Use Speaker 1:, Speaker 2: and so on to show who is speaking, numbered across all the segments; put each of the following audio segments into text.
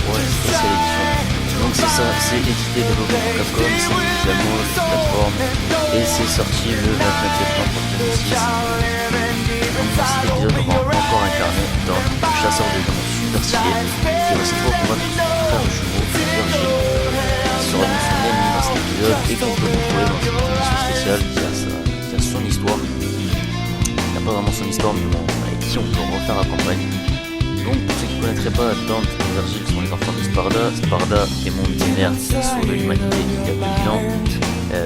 Speaker 1: pour la spéciale édition. Donc c'est ça, c'est édité développé par Capcom, c'est également sur plateforme et c'est sorti le 29 septembre 2006. Donc dans cet épisode on va encore incarner dans le chasseur de démons super stylé qui va cette fois combattre son frère jumeau Virgile qui sera donc son ennemi dans cet épisode et qu'on peut retrouver dans cette émission spéciale qui a son histoire. Il n'a pas vraiment son histoire mais bon, avec qui on peut refaire la campagne. Donc pour ceux qui ne connaîtraient pas, Dante et Virgile sont les enfants de Sparda. Sparda, démon millénaire qui sauve de l'humanité il y a 2000 ans,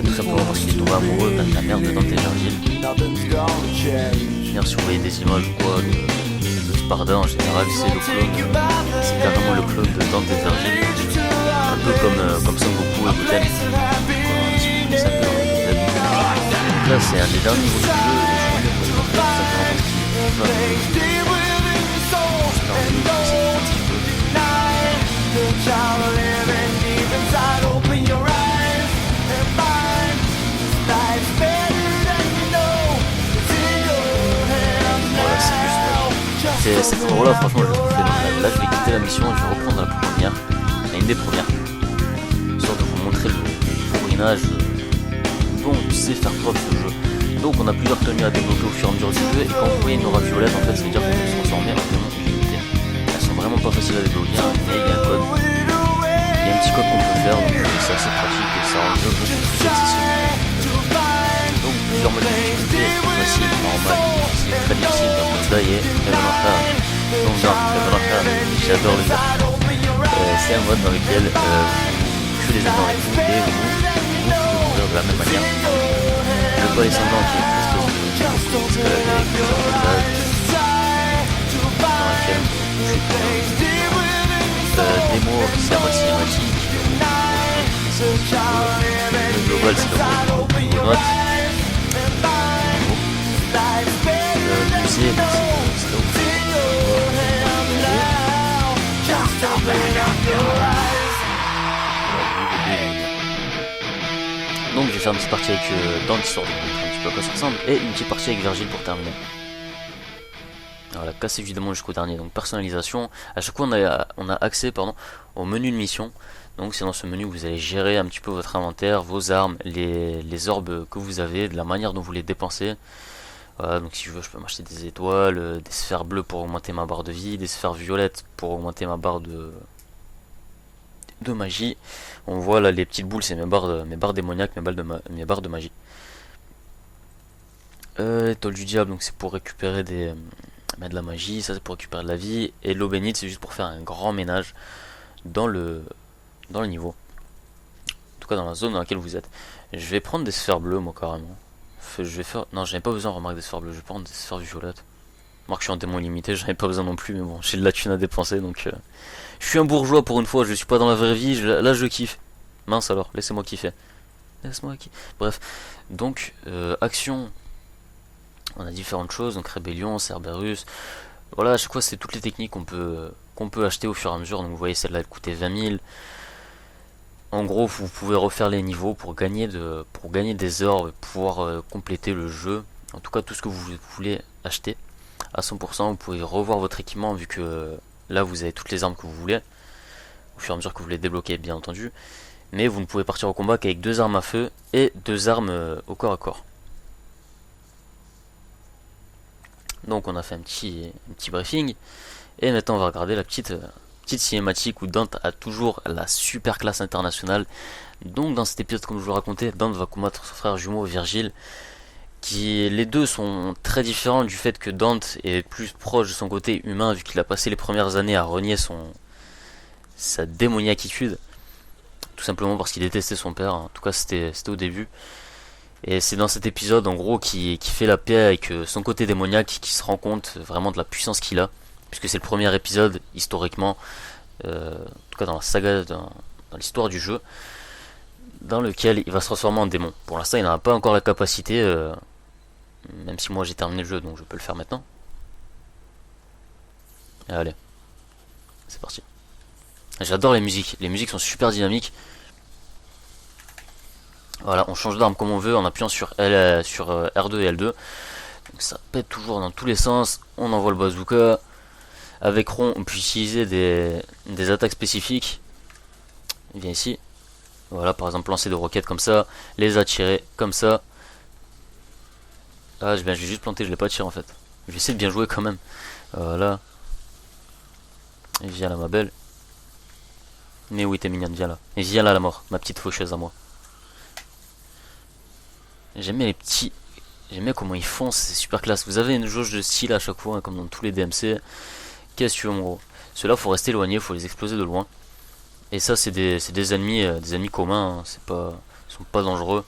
Speaker 1: tout simplement parce qu'il est tombé amoureux de la mère de Dante et Virgile. D'ailleurs si vous voyez des images ou quoi de Sparda en général, c'est le clone, c'est carrément le clone de Dante et Virgile, un peu comme Son Goku et Goten. Donc là c'est un des derniers niveaux du jeu et je voulais vous montrer tout simplement parce qu'il est cette fois là franchement je le trouve phénoménal. Là je vais quitter la mission et je vais reprendre la première, une des premières, histoire de vous montrer le bourrinage dont sait faire preuve ce jeu. Donc on a plusieurs tenues à débloquer au fur et à mesure du jeu et quand vous voyez une aura violette en fait ça veut dire qu'on peut se transformer en démon illimité. Elles sont vraiment pas faciles à débloquer mais il y a un code. Il y a un petit code qu'on peut faire donc c'est assez pratique et ça rend le jeu beaucoup plus accessible. Donc plusieurs modes de difficulté, facile, normal, difficile, très difficile, donc ça y est, donc j'adore le dire. C'est un mode dans lequel vous tuez les ennemis avec vous et vous pouvez mourir de la même manière. Le palais sanglant qui est une espèce de escalade avec plusieurs villages dans laquelle vous tuez des mots qui servent à cinématique. Le global c'est le mot note. Le musée c'est là où donc je vais faire une petite partie avec Dante histoire de montrer un petit peu à quoi ça ressemble et une petite partie avec Virgile pour terminer. Voilà, casser du démon jusqu'au dernier, donc personnalisation. À chaque fois on a accès au menu de mission. Donc c'est dans ce menu que vous allez gérer un petit peu votre inventaire, vos armes, les orbes que vous avez, de la manière dont vous les dépensez. Voilà, donc si je veux je peux m'acheter des étoiles, des sphères bleues pour augmenter ma barre de vie, des sphères violettes pour augmenter ma barre de magie. On voit là les petites boules, c'est mes barres démoniaques, mes barres de magie. Étoile du diable, donc c'est pour récupérer de la magie, ça c'est pour récupérer de la vie. Et l'eau bénite c'est juste pour faire un grand ménage dans le niveau. En tout cas dans la zone dans laquelle vous êtes. Je vais prendre des sphères bleues moi carrément. Non j'avais pas besoin remarque des sphères bleues, je vais prendre des sphères violettes. Moi que je suis en démon limité, j'en ai pas besoin non plus, mais bon, j'ai de la thune à dépenser donc je suis un bourgeois pour une fois, je suis pas dans la vraie vie, là je kiffe. Mince alors, laissez-moi kiffer. Bref, donc action, on a différentes choses, donc rébellion, Cerberus. Voilà, à chaque fois c'est toutes les techniques qu'on peut acheter au fur et à mesure. Donc vous voyez celle-là elle coûtait 20 000. En gros, vous pouvez refaire les niveaux pour gagner des orbes, pouvoir compléter le jeu. En tout cas, tout ce que vous voulez acheter à 100%. Vous pouvez revoir votre équipement vu que là, vous avez toutes les armes que vous voulez. Au fur et à mesure que vous les débloquez, bien entendu. Mais vous ne pouvez partir au combat qu'avec 2 armes à feu et 2 armes au corps à corps. Donc on a fait un petit briefing. Et maintenant, on va regarder la petite cinématique où Dante a toujours la super classe internationale. Donc dans cet épisode, comme je vous le racontais, Dante va combattre son frère jumeau Virgile, qui les deux sont très différents du fait que Dante est plus proche de son côté humain vu qu'il a passé les premières années à renier sa démoniaquitude, tout simplement parce qu'il détestait son père. En tout cas c'était au début. Et c'est dans cet épisode en gros qui fait la paix avec son côté démoniaque, qui se rend compte vraiment de la puissance qu'il a, puisque c'est le premier épisode historiquement, en tout cas dans la saga, dans l'histoire du jeu, dans lequel il va se transformer en démon. Pour l'instant il n'en a pas encore la capacité, même si moi j'ai terminé le jeu donc je peux le faire maintenant. Allez, c'est parti. J'adore les musiques sont super dynamiques. Voilà, on change d'arme comme on veut en appuyant sur R2 et L2. Donc ça pète toujours dans tous les sens. On envoie le bazooka. Avec rond, on peut utiliser des attaques spécifiques. Il vient ici. Voilà, par exemple, lancer des roquettes comme ça, les attirer comme ça. Ah, j'ai juste planté, je l'ai pas tiré en fait. Je vais essayer de bien jouer quand même. Voilà. Et viens là, ma belle. Mais oui, t'es mignonne, viens là. Et viens là, la mort, ma petite faucheuse à moi. J'aime bien les petits. J'aime bien comment ils foncent, c'est super classe. Vous avez une jauge de style à chaque fois, hein, comme dans tous les DMC. Qu'est-ce que tu veux, mon gros? Ceux-là, faut rester éloigné, faut les exploser de loin. Et ça, c'est des ennemis communs. Hein, c'est pas, ils sont pas dangereux.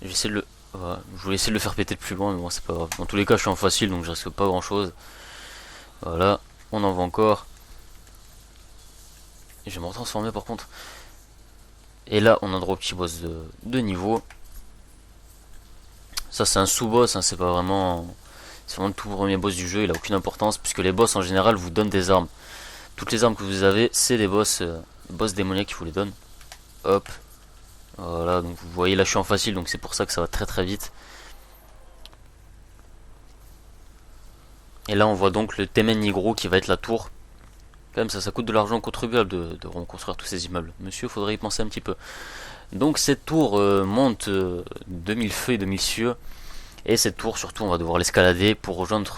Speaker 1: J'essaie de le, voilà, je voulais essayer de le faire péter de plus loin, mais bon, c'est pas grave. Dans tous les cas, je suis en facile, donc je risque pas grand-chose. Voilà, on en voit encore. Et je vais me retransformer par contre. Et là, on a droit au petit boss de niveau. Ça, c'est un sous-boss, hein, c'est pas vraiment. C'est vraiment le tout premier boss du jeu, il a aucune importance, puisque les boss en général vous donnent des armes. Toutes les armes que vous avez, c'est des boss démoniaques qui vous les donnent. Hop. Voilà, donc vous voyez là je suis en facile, donc c'est pour ça que ça va très très vite. Et là on voit donc le Temen Nigro qui va être la tour. Quand même ça coûte de l'argent contribuable de reconstruire tous ces immeubles. Monsieur, faudrait y penser un petit peu. Donc cette tour monte 2000 feux et 2000 cieux. Et cette tour surtout on va devoir l'escalader pour rejoindre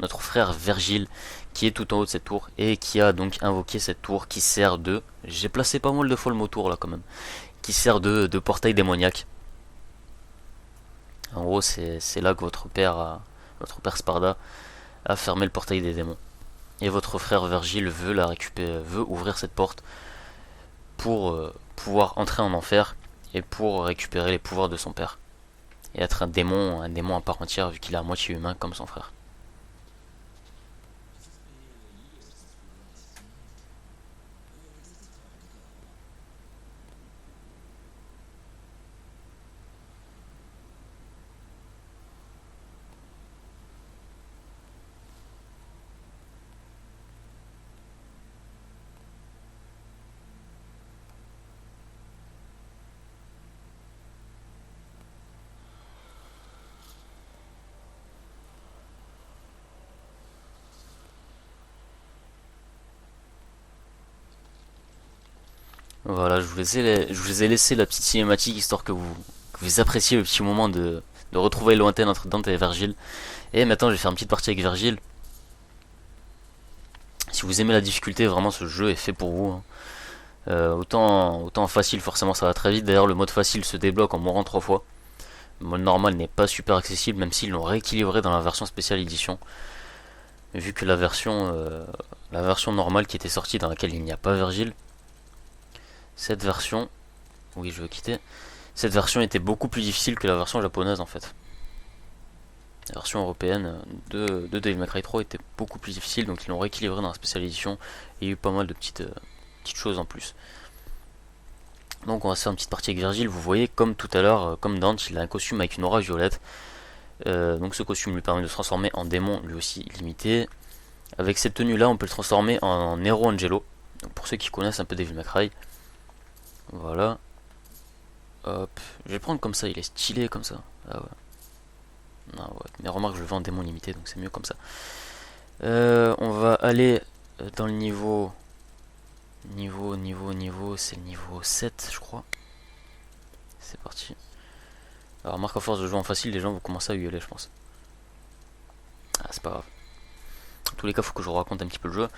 Speaker 1: notre frère Vergile qui est tout en haut de cette tour et qui a donc invoqué cette tour qui sert de... J'ai placé pas mal de fois le mot tour là quand même. Qui sert de portail démoniaque. En gros c'est là que votre père Sparda a fermé le portail des démons. Et votre frère Vergile veut la récupérer, veut ouvrir cette porte pour pouvoir entrer en enfer et pour récupérer les pouvoirs de son père. Et être un démon à part entière vu qu'il est à moitié humain comme son frère. Voilà, je vous ai laissé la petite cinématique histoire que vous appréciez le petit moment de retrouver lointaine entre Dante et Vergile. Et maintenant je vais faire une petite partie avec Vergile. Si vous aimez la difficulté, vraiment ce jeu est fait pour vous. Hein. Autant facile, forcément ça va très vite. D'ailleurs le mode facile se débloque en mourant 3 fois. Le mode normal n'est pas super accessible, même s'ils l'ont rééquilibré dans la version spéciale édition. Mais vu que la version normale qui était sortie dans laquelle il n'y a pas Vergile, cette version, oui je veux quitter, cette version était beaucoup plus difficile que la version japonaise en fait. La version européenne de Devil May Cry 3 était beaucoup plus difficile, donc ils l'ont rééquilibré dans la spéciale édition et il y a eu pas mal de petites choses en plus. Donc on va se faire une petite partie avec Virgile. Vous voyez comme tout à l'heure, comme Dante, il a un costume avec une aura violette. Donc ce costume lui permet de se transformer en démon lui aussi illimité. Avec cette tenue là on peut le transformer en Nero Angelo. Donc pour ceux qui connaissent un peu Devil May Cry. Voilà. Hop. Je vais le prendre comme ça, il est stylé comme ça. Ah ouais. Non, ouais. Mais remarque je le vends en démon limité donc c'est mieux comme ça. On va aller dans le niveau. C'est le niveau 7 je crois. C'est parti. Alors remarque à force de jouer en facile, les gens vont commencer à gueuler je pense. Ah c'est pas grave. En tous les cas faut que je vous raconte un petit peu le jeu.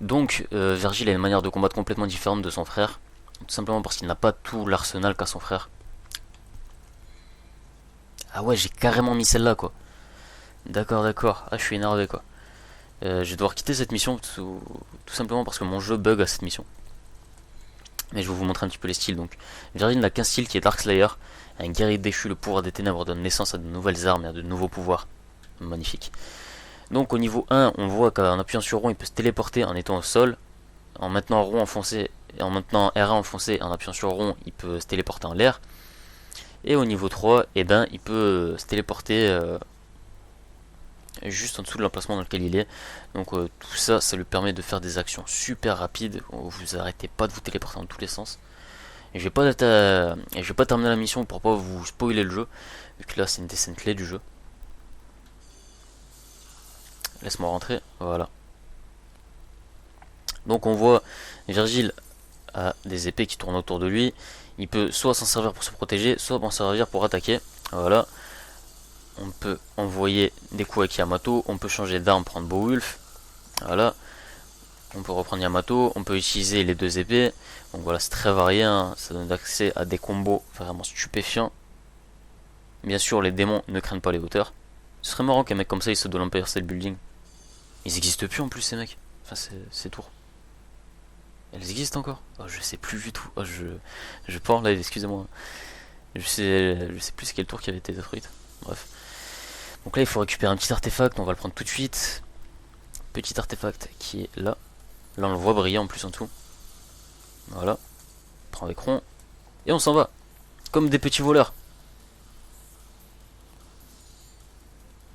Speaker 1: Donc Vergile a une manière de combattre complètement différente de son frère. Tout simplement parce qu'il n'a pas tout l'arsenal qu'a son frère. Ah ouais j'ai carrément mis celle-là quoi. D'accord d'accord. Ah je suis énervé quoi. Je vais devoir quitter cette mission tout simplement parce que mon jeu bug à cette mission. Mais je vais vous montrer un petit peu les styles donc. Virgile n'a qu'un style qui est Dark Slayer. Un guerrier déchu, le pouvoir des ténèbres donne naissance à de nouvelles armes et à de nouveaux pouvoirs. Magnifique. Donc au niveau 1, on voit qu'en appuyant sur rond, il peut se téléporter en étant au sol. En maintenant rond enfoncé, et en maintenant R1 enfoncé, en appuyant sur rond, il peut se téléporter en l'air. Et au niveau 3, eh ben, il peut se téléporter juste en dessous de l'emplacement dans lequel il est. Donc tout ça, ça lui permet de faire des actions super rapides. Où vous arrêtez pas de vous téléporter dans tous les sens. Et je vais pas terminer la mission pour pas vous spoiler le jeu. Vu que là, c'est une des scènes clés du jeu. Laisse-moi rentrer. Voilà. Donc on voit Virgile a des épées qui tournent autour de lui. Il peut soit s'en servir pour se protéger, soit s'en servir pour attaquer. Voilà. On peut envoyer des coups avec Yamato. On peut changer d'arme, prendre Beowulf. Voilà. On peut reprendre Yamato. On peut utiliser les deux épées. Donc voilà, c'est très varié. Hein. Ça donne accès à des combos vraiment stupéfiants. Bien sûr, les démons ne craignent pas les hauteurs. Ce serait marrant qu'un mec comme ça il se de l'Empire State Building. Ils existent plus en plus ces mecs. Enfin c'est tours. Elles existent encore? Oh, je sais plus du tout. Oh, je pars là, excusez-moi. Je sais plus quelle tour qui avait été détruite. Bref. Donc là il faut récupérer un petit artefact, on va le prendre tout de suite. Petit artefact qui est là. Là on le voit briller en plus en dessous. Voilà. On prend avec rond. Et on s'en va. Comme des petits voleurs.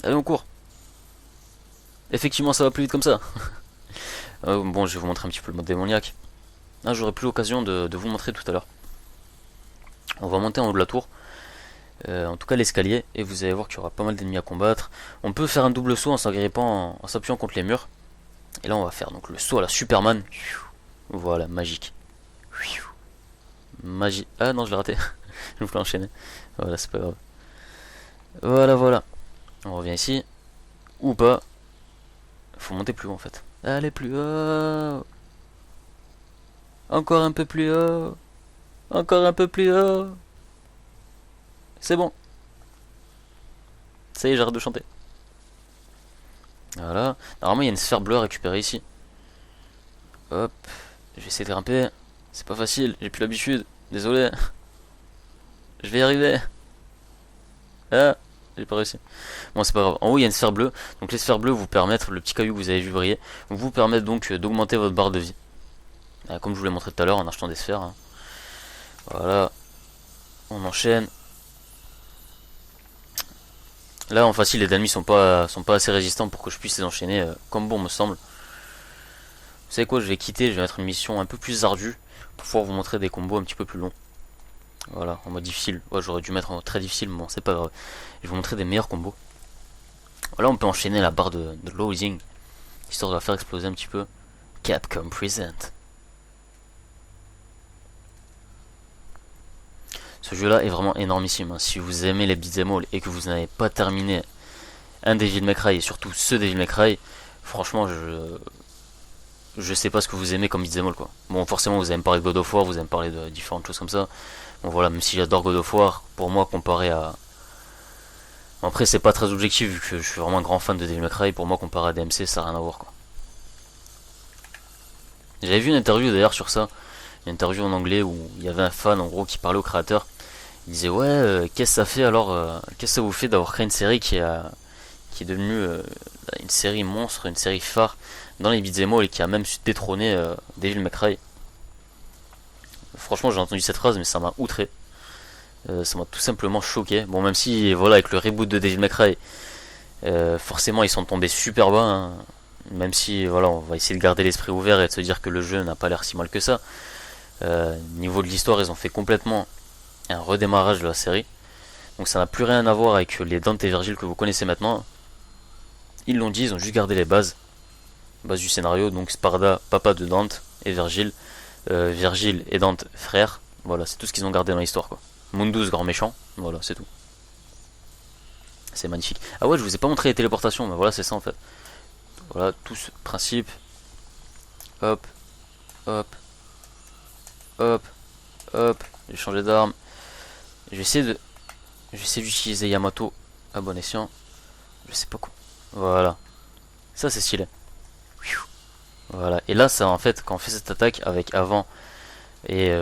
Speaker 1: Allez on court. Effectivement ça va plus vite comme ça. Bon je vais vous montrer un petit peu le mode démoniaque. Ah, j'aurais plus l'occasion de vous montrer tout à l'heure. On va monter en haut de la tour. En tout cas l'escalier. Et vous allez voir qu'il y aura pas mal d'ennemis à combattre. On peut faire un double saut en s'agrippant, en s'appuyant contre les murs. Et là on va faire donc le saut à la Superman. Voilà, magique. Magie. Ah non je l'ai raté. Je voulais enchaîner. Voilà c'est pas grave. Voilà voilà. On revient ici. Ou pas. Faut monter plus haut en fait. Allez plus haut. Encore un peu plus haut. Encore un peu plus haut. C'est bon. Ça y est, j'arrête de chanter. Voilà. Normalement, il y a une sphère bleue à récupérer ici. Hop. Je vais essayer de grimper. C'est pas facile, j'ai plus l'habitude. Désolé. Je vais y arriver. Ah, j'ai pas réussi. Bon, c'est pas grave. En haut, il y a une sphère bleue. Donc, les sphères bleues vous permettent, le petit caillou que vous avez vu briller, vous permettent donc d'augmenter votre barre de vie. Comme je vous l'ai montré tout à l'heure en achetant des sphères. Hein. Voilà. On enchaîne. Là en facile les ennemis sont pas assez résistants pour que je puisse les enchaîner comme bon me semble. Vous savez quoi, je vais quitter, je vais mettre une mission un peu plus ardue pour pouvoir vous montrer des combos un petit peu plus longs. Voilà, en mode difficile. Ouais, j'aurais dû mettre en très difficile, mais bon, c'est pas grave. Je vais vous montrer des meilleurs combos. Voilà, on peut enchaîner la barre de loading, histoire de la faire exploser un petit peu. Capcom Present. Ce jeu là est vraiment énormissime, hein. Si vous aimez les beat'em all et que vous n'avez pas terminé un Devil May Cry et surtout ce Devil May Cry, franchement je sais pas ce que vous aimez comme beat'em all quoi. Bon forcément vous allez me parler de God of War, vous allez me parler de différentes choses comme ça. Bon voilà, même si j'adore God of War, pour moi comparé à... Bon, après c'est pas très objectif vu que je suis vraiment un grand fan de Devil May Cry, pour moi comparé à DMC ça n'a rien à voir quoi. J'avais vu une interview d'ailleurs sur ça, une interview en anglais où il y avait un fan en gros qui parlait au créateur. Il disait ouais qu'est-ce que ça fait alors, qu'est-ce que ça vous fait d'avoir créé une série qui est devenue une série monstre, une série phare dans les beat'em all et qui a même su détrôner Devil May Cry. Franchement j'ai entendu cette phrase mais ça m'a outré. Ça m'a tout simplement choqué. Bon même si voilà avec le reboot de Devil May Cry, forcément ils sont tombés super bas. Hein. Même si voilà on va essayer de garder l'esprit ouvert et de se dire que le jeu n'a pas l'air si mal que ça. Niveau de l'histoire ils ont fait complètement un redémarrage de la série. Donc ça n'a plus rien à voir avec les Dante et Virgile que vous connaissez maintenant. Ils l'ont dit, ils ont juste gardé les bases. Base du scénario, donc Sparda, papa de Dante et Virgile. Virgile et Dante, frères. Voilà, c'est tout ce qu'ils ont gardé dans l'histoire quoi. Mundus, grand méchant. Voilà, c'est tout. C'est magnifique. Ah ouais, je vous ai pas montré les téléportations, mais voilà, c'est ça en fait. Voilà, tout ce principe. Hop, hop, hop, hop. J'ai changé d'arme. Je vais essayer d'utiliser Yamato à bon escient. Je sais pas quoi. Voilà. Ça c'est stylé. Voilà. Et là ça en fait quand on fait cette attaque avec avant et